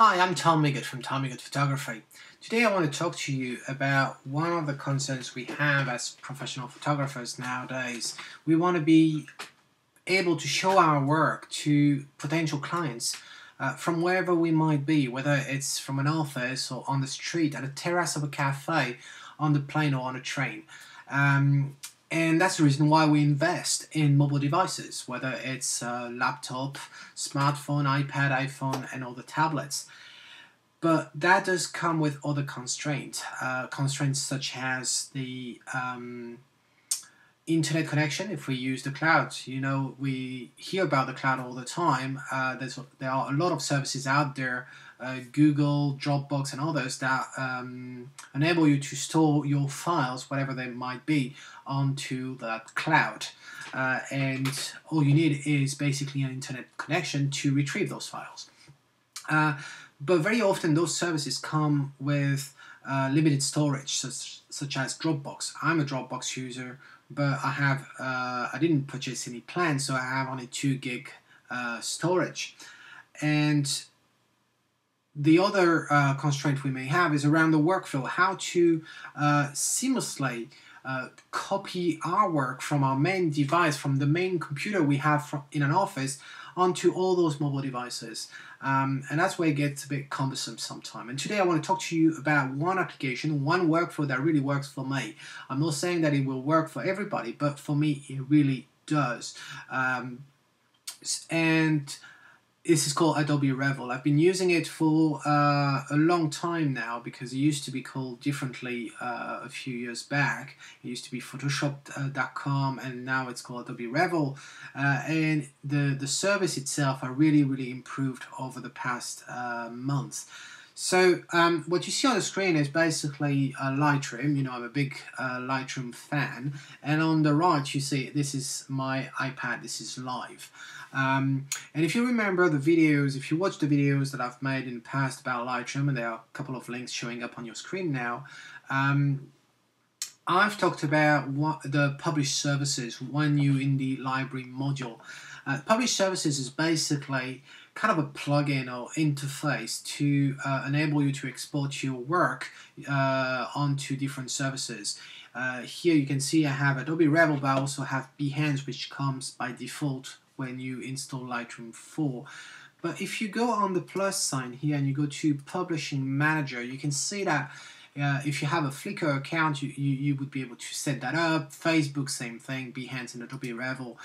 Hi, I'm Tom Miggott from Tom Miggott Photography. Today I want to talk to you about one of the concerns we have as professional photographers nowadays. We want to be able to show our work to potential clients from wherever we might be, whether it's from an office or on the street, at a terrace of a cafe, on the plane or on a train. And that's the reason why we invest in mobile devices, whether it's laptop, smartphone, iPad, iPhone, and all the tablets. But that does come with other constraints, constraints such as the internet connection. If we use the cloud, we hear about the cloud all the time. There are a lot of services out there, Google, Dropbox, and others that enable you to store your files, whatever they might be, onto that cloud. And all you need is basically an internet connection to retrieve those files. But very often those services come with limited storage, such as Dropbox. I'm a Dropbox user, but I didn't purchase any plans, so I have only 2 gig storage. And the other constraint we may have is around the workflow, how to seamlessly copy our work from our main device, from the main computer we have in an office, onto all those mobile devices. And that's where it gets a bit cumbersome sometimes. And today I want to talk to you about one application, one workflow that really works for me. I'm not saying that it will work for everybody, but for me it really does. And this is called Adobe Revel. I've been using it for a long time now, because it used to be called differently a few years back. It used to be Photoshop.com, and now it's called Adobe Revel. And the service itself are really improved over the past months. So what you see on the screen is basically Lightroom. I'm a big Lightroom fan. And on the right you see this is my iPad, this is live. And if you remember the videos, if you watch the videos that I've made in the past about Lightroom, and there are a couple of links showing up on your screen now, I've talked about the published services when you're in the library module. Published services is basically kind of a plugin or interface to enable you to export your work onto different services. Here you can see I have Adobe Revel, but I also have Behance, which comes by default when you install Lightroom 4. But if you go on the plus sign here and you go to Publishing Manager, you can see that if you have a Flickr account, you would be able to set that up. Facebook, same thing. Behance and Adobe Revel.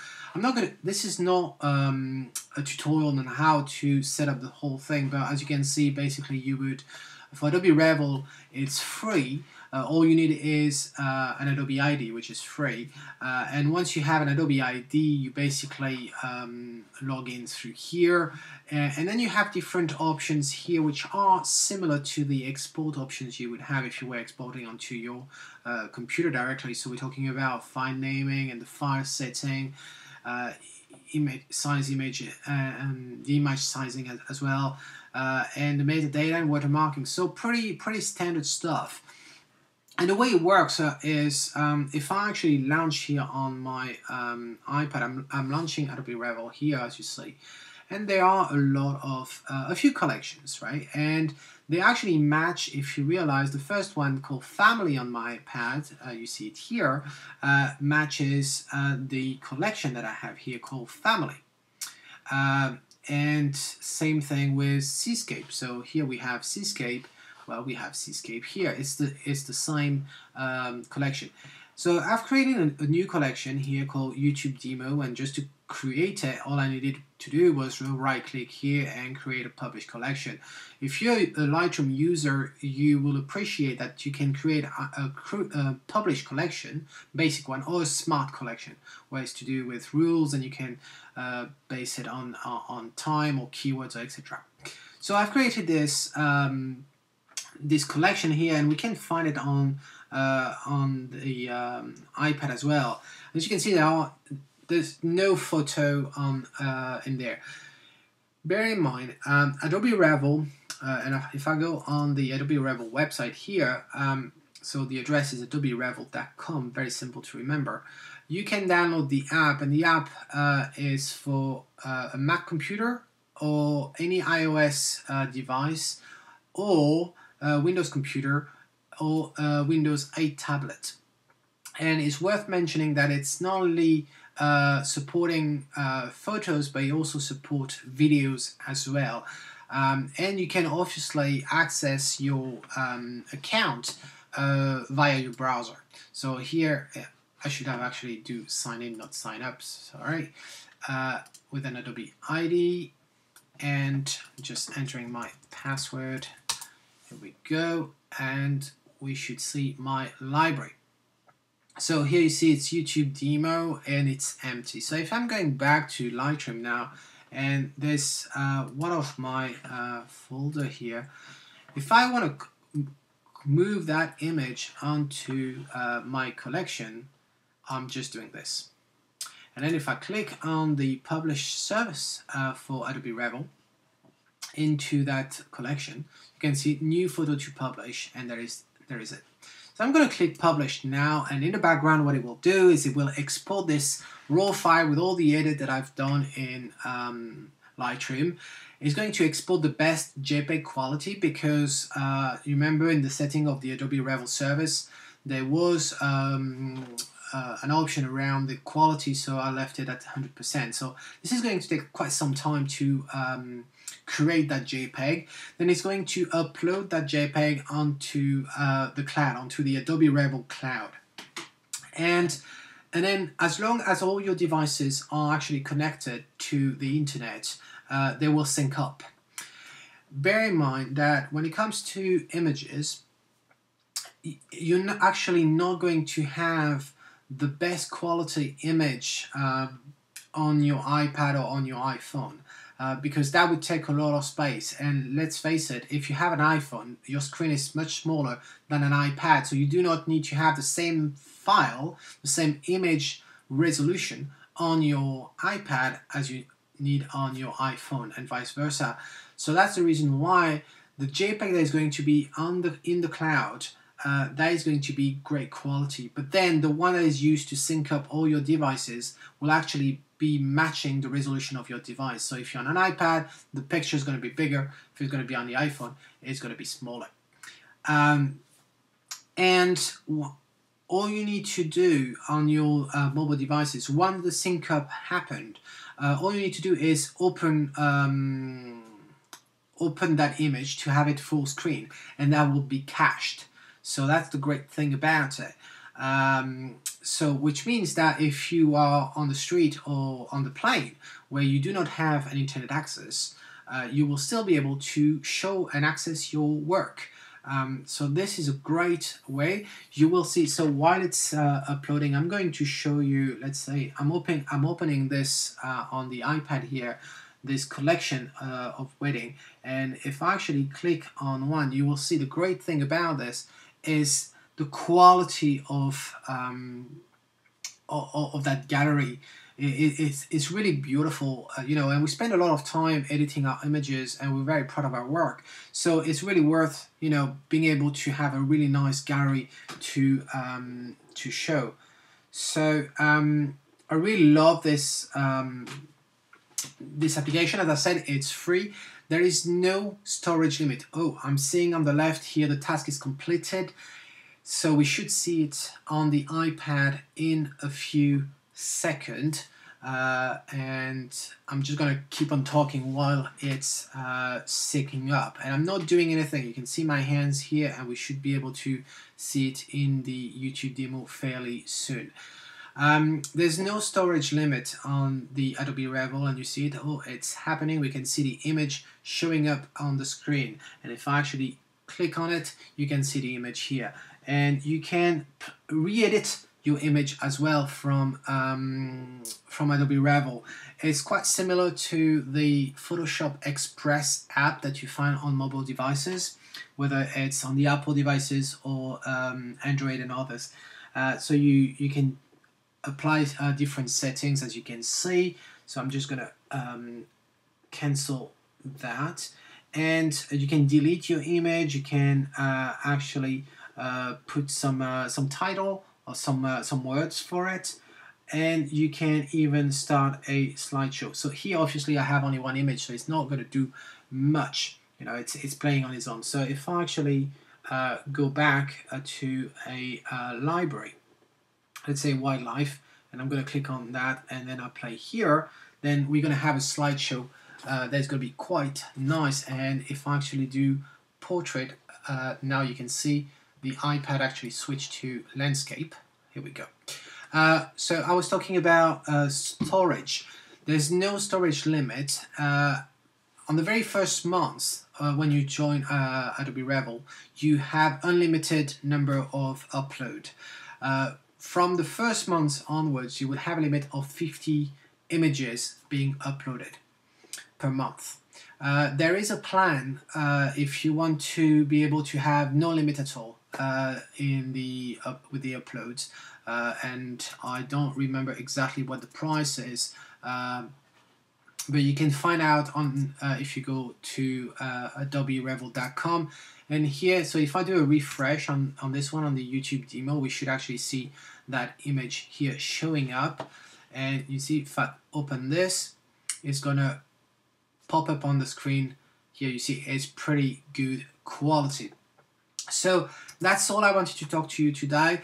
This is not a tutorial on how to set up the whole thing, but as you can see, basically for Adobe Revel, it's free. All you need is an Adobe ID, which is free. And once you have an Adobe ID, you basically log in through here. And then you have different options here, which are similar to the export options you would have if you were exporting onto your computer directly. So we're talking about file naming and the file setting, image and the image sizing as well, and the metadata and watermarking. So pretty standard stuff. And the way it works is if I actually launch here on my iPad, I'm launching Adobe Revel here, as you see, and there are a few collections, right? And they actually match, if you realize, the first one called Family on my iPad, you see it here, matches the collection that I have here called Family. And same thing with Seascape. So here we have Seascape. Well, we have Seascape here. It's the same collection. So I've created a new collection here called YouTube Demo, and just to create it, all I needed to do was right-click here and create a published collection. If you're a Lightroom user, you will appreciate that you can create a published collection, basic one, or a smart collection, where it's to do with rules, and you can base it on time or keywords, or etc. So I've created this collection here, and we can find it on the iPad as well. As you can see, there's no photo in there. Bear in mind, Adobe Revel, and if I go on the Adobe Revel website here, so the address is adoberevel.com, very simple to remember. You can download the app, and the app is for a Mac computer or any iOS device, or Windows computer, or Windows 8 tablet. And it's worth mentioning that it's not only supporting photos, but it also supports videos as well. And you can obviously access your account via your browser. So here, I should have actually do sign in, not sign up, sorry, with an Adobe ID, and just entering my password. Here we go, and we should see my library. So here you see it's YouTube demo and it's empty. So if I'm going back to Lightroom now, and there's one of my folder here, if I want to move that image onto my collection, I'm just doing this. And then if I click on the publish service for Adobe Revel into that collection, you can see new photo to publish, and there is it. So I'm going to click publish now, and in the background what it will do is it will export this raw file with all the edit that I've done in Lightroom. It's going to export the best JPEG quality because you remember in the setting of the Adobe Revel service there was an option around the quality, so I left it at 100%. So this is going to take quite some time to create that JPEG. Then it's going to upload that JPEG onto the cloud, onto the Adobe Revel cloud. And then as long as all your devices are actually connected to the internet, they will sync up. Bear in mind that when it comes to images, you're not actually not going to have the best quality image on your iPad or on your iPhone. Because that would take a lot of space, and let's face it, if you have an iPhone, your screen is much smaller than an iPad, so you do not need to have the same file, the same image resolution on your iPad as you need on your iPhone, and vice versa. So that's the reason why the JPEG that is going to be in the cloud, that is going to be great quality, but then the one that is used to sync up all your devices will actually be matching the resolution of your device. So if you're on an iPad, the picture is going to be bigger. If it's going to be on the iPhone, it's going to be smaller. And all you need to do on your mobile devices, once the sync up happened, all you need to do is open that image to have it full screen, and that will be cached. So that's the great thing about it. So which means that if you are on the street or on the plane where you do not have an internet access, you will still be able to show and access your work. So this is a great way. You will see, so while it's uploading, I'm going to show you, let's say I'm opening this on the iPad here, this collection of wedding, and if I actually click on one, you will see the great thing about this is the quality of that gallery. It's really beautiful, you know, and we spend a lot of time editing our images, and we're very proud of our work. So it's really worth, you know, being able to have a really nice gallery to show. So I really love this this application. As I said, it's free. There is no storage limit. Oh, I'm seeing on the left here the task is completed. So we should see it on the iPad in a few seconds. And I'm just going to keep on talking while it's syncing up. And I'm not doing anything. You can see my hands here, and we should be able to see it in the YouTube demo fairly soon. There's no storage limit on the Adobe Revel, and you see it. Oh, it's happening. We can see the image showing up on the screen. And if I actually click on it, you can see the image here. And you can re-edit your image as well from Adobe Revel. It's quite similar to the Photoshop Express app that you find on mobile devices, whether it's on the Apple devices or Android and others. So you can apply different settings, as you can see. So I'm just going to cancel that. And you can delete your image. You can actually put some title or some words for it, and you can even start a slideshow. So here obviously I have only one image, so it's not going to do much, you know, it's playing on its own. So if I actually go back to a library, let's say wildlife, and I'm going to click on that, and then I play here, then we're going to have a slideshow that's going to be quite nice. And if I actually do portrait, now you can see the iPad actually switched to landscape. Here we go. So I was talking about storage. There's no storage limit. On the very first month, when you join Adobe Revel, you have unlimited number of upload. From the first month onwards, you will have a limit of 50 images being uploaded per month. There is a plan if you want to be able to have no limit at all with the uploads, and I don't remember exactly what the price is, but you can find out on if you go to adoberevel.com. And here, so if I do a refresh on this one, on the YouTube demo, we should actually see that image here showing up. And you see, if I open this, it's gonna pop up on the screen. Here you see it's pretty good quality. So that's all I wanted to talk to you today.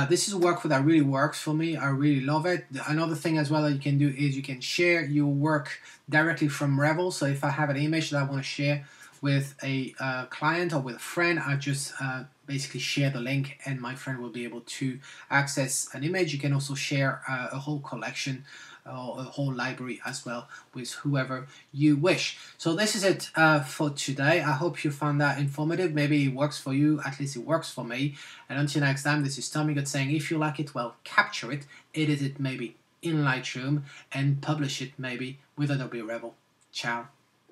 This is a workflow that really works for me. I really love it. Another thing as well that you can do is you can share your work directly from Revel. So if I have an image that I want to share with a client or with a friend, I just basically share the link and my friend will be able to access an image. You can also share a whole collection or a whole library as well with whoever you wish. So this is it for today. I hope you found that informative. Maybe it works for you, at least it works for me. And until next time, this is Tommy God saying, if you like it, well, capture it, edit it maybe in Lightroom, and publish it maybe with Adobe Revel. Ciao.